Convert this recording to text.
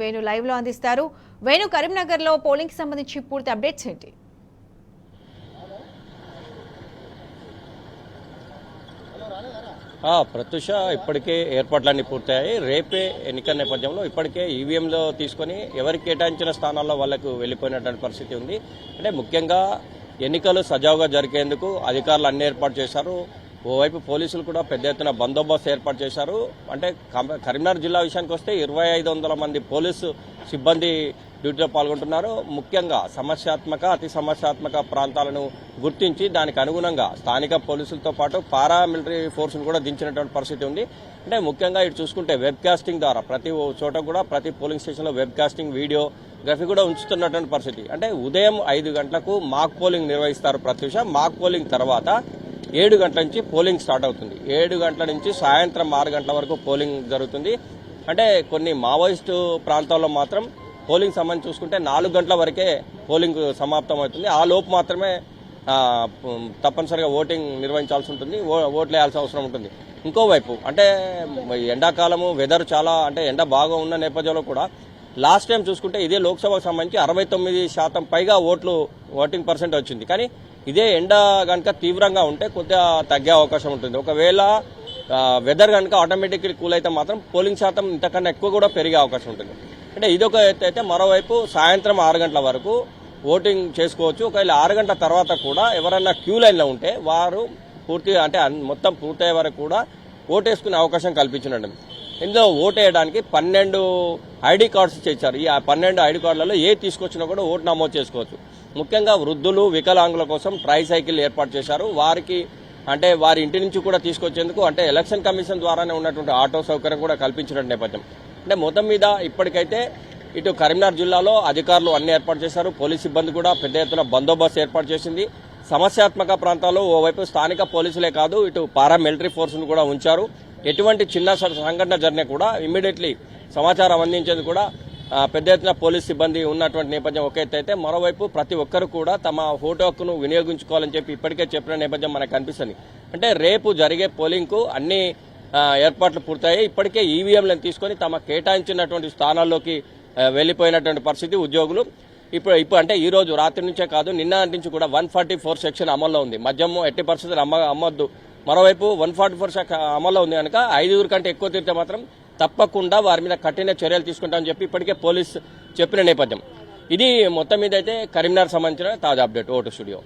Venu live లో అందిస్తారు. వేణు, కరీంనగర్ లో పోలింగ్ కి సంబంధించి పూర్తి అప్డేట్స్ ఏంటి? ప్రత్యూష, ఇప్పటికే ఏర్పాట్లన్నీ పూర్తయ్యాయి. రేపే ఎన్నికల నేపథ్యంలో ఇప్పటికే ఈవీఎంలో తీసుకొని ఎవరికి కేటాయించిన స్థానాల్లో వాళ్లకు వెళ్లిపోయినటువంటి పరిస్థితి ఉంది. అంటే ముఖ్యంగా ఎన్నికలు సజావుగా జరిగేందుకు అధికారులు అన్ని ఏర్పాటు చేశారు. ఓవైపు పోలీసులు కూడా పెద్ద ఎత్తున బందోబస్తు ఏర్పాటు చేశారు. అంటే కరీంనగర్ జిల్లా విషయానికి వస్తే 2500 మంది పోలీసు సిబ్బంది డ్యూటీలో పాల్గొంటున్నారు. ముఖ్యంగా అతి సమస్యాత్మక ప్రాంతాలను గుర్తించి దానికి అనుగుణంగా స్థానిక పోలీసులతో పాటు పారామిలిటరీ ఫోర్సును కూడా దించినటువంటి పరిస్థితి ఉంది. అంటే ముఖ్యంగా ఇటు చూసుకుంటే వెబ్ కాస్టింగ్ ద్వారా ప్రతి చోట కూడా ప్రతి పోలింగ్ స్టేషన్లో వెబ్ కాస్టింగ్ వీడియోగ్రఫీ కూడా ఉంచుతున్నటువంటి పరిస్థితి. అంటే ఉదయం 5 గంటలకు మాక్ పోలింగ్ నిర్వహిస్తారు ప్రత్యూష. మాక్ పోలింగ్ తర్వాత 7 గంటల నుంచి పోలింగ్ స్టార్ట్ అవుతుంది. 7 గంటల నుంచి సాయంత్రం 6 గంటల వరకు పోలింగ్ జరుగుతుంది. అంటే కొన్ని మావోయిస్టు ప్రాంతాల్లో మాత్రం పోలింగ్ సంబంధించి చూసుకుంటే 4 గంటల వరకే పోలింగ్ సమాప్తం అవుతుంది. ఆ లోపు మాత్రమే తప్పనిసరిగా ఓటింగ్ నిర్వహించాల్సి ఉంటుంది, ఓట్లు వేయాల్సిన అవసరం ఉంటుంది. ఇంకోవైపు అంటే ఎండాకాలము వెదర్ చాలా అంటే ఎండ బాగా ఉన్న నేపథ్యంలో కూడా లాస్ట్ టైం చూసుకుంటే ఇదే లోక్సభకు సంబంధించి 69% పైగా ఓటింగ్ పర్సెంట్ వచ్చింది. కానీ ఇదే ఎండ కనుక తీవ్రంగా ఉంటే కొద్దిగా తగ్గే అవకాశం ఉంటుంది. ఒకవేళ వెదర్ కనుక ఆటోమేటిక్లీ కూల్ అయితే మాత్రం పోలింగ్ శాతం ఇంతకన్నా ఎక్కువ కూడా పెరిగే అవకాశం ఉంటుంది. అంటే ఇదొక ఎత్తు అయితే, మరోవైపు సాయంత్రం 6 గంటల వరకు ఓటింగ్ చేసుకోవచ్చు. ఒకవేళ 6 గంటల తర్వాత కూడా ఎవరైనా క్యూ లైన్లో ఉంటే వారు పూర్తిగా అంటే మొత్తం పూర్తయ్యే వరకు కూడా ఓటేసుకునే అవకాశం కల్పించినట్టు. ఇందులో ఓటేయడానికి 12 ఐడి కార్డ్స్ ఇచ్చారు. ఈ 12 ఐడి కార్డులలో ఏ తీసుకొచ్చినా కూడా ఓటు నమోదు చేసుకోవచ్చు. ముఖ్యంగా వృద్ధులు, వికలాంగుల కోసం ట్రై సైకిల్ ఏర్పాటు చేశారు. వారికి అంటే వారి ఇంటి నుంచి కూడా తీసుకొచ్చేందుకు అంటే ఎలక్షన్ కమిషన్ ద్వారానే ఉన్నటువంటి ఆటో సౌకర్యం కూడా కల్పించిన నేపథ్యం. అంటే మొత్తం మీద ఇప్పటికైతే ఇటు కరీంనగర్ జిల్లాలో అధికారులు అన్ని ఏర్పాటు చేశారు. పోలీస్ సిబ్బంది కూడా పెద్ద ఎత్తున బందోబస్తు ఏర్పాటు చేసింది. సమస్యాత్మక ప్రాంతాల్లో ఓవైపు స్థానిక పోలీసులే కాదు, ఇటు పారామిలిటరీ ఫోర్సును కూడా ఉంచారు. ఎటువంటి చిన్న సంఘటన జరిగినా కూడా ఇమ్మీడియట్లీ సమాచారం అందించేందుకు కూడా పెద్ద ఎత్తున పోలీస్ సిబ్బంది ఉన్నటువంటి నేపథ్యం ఒక ఎత్తు అయితే, మరోవైపు ప్రతి ఒక్కరు కూడా తమ ఓటు హక్కును వినియోగించుకోవాలని చెప్పి ఇప్పటికే చెప్పిన నేపథ్యం మనకు కనిపిస్తుంది. అంటే రేపు జరిగే పోలింగ్కు అన్ని ఏర్పాట్లు పూర్తయ్యాయి. ఇప్పటికే ఈవీఎంలను తీసుకొని తమ కేటాయించినటువంటి స్థానాల్లోకి వెళ్లిపోయినటువంటి పరిస్థితి ఉద్యోగులు. ఇప్పుడు అంటే ఈ రోజు రాత్రి నుంచే కాదు, నిన్న నుంచి కూడా 144 సెక్షన్ అమల్లో ఉంది. మద్యము ఎట్టి పరిస్థితులు అమ్మొద్దు. మరోవైపు 144 అమల్లో ఉంది కనుక 5 కంటే ఎక్కువ తిరిగితే మాత్రం తప్పకుండా వారి మీద కఠిన చర్యలు తీసుకుంటామని చెప్పి ఇప్పటికే పోలీసు చెప్పిన నేపథ్యం. ఇది మొత్తం మీద అయితే కరీంనగర్ సంబంధించిన తాజా అప్డేట్. Vote studio.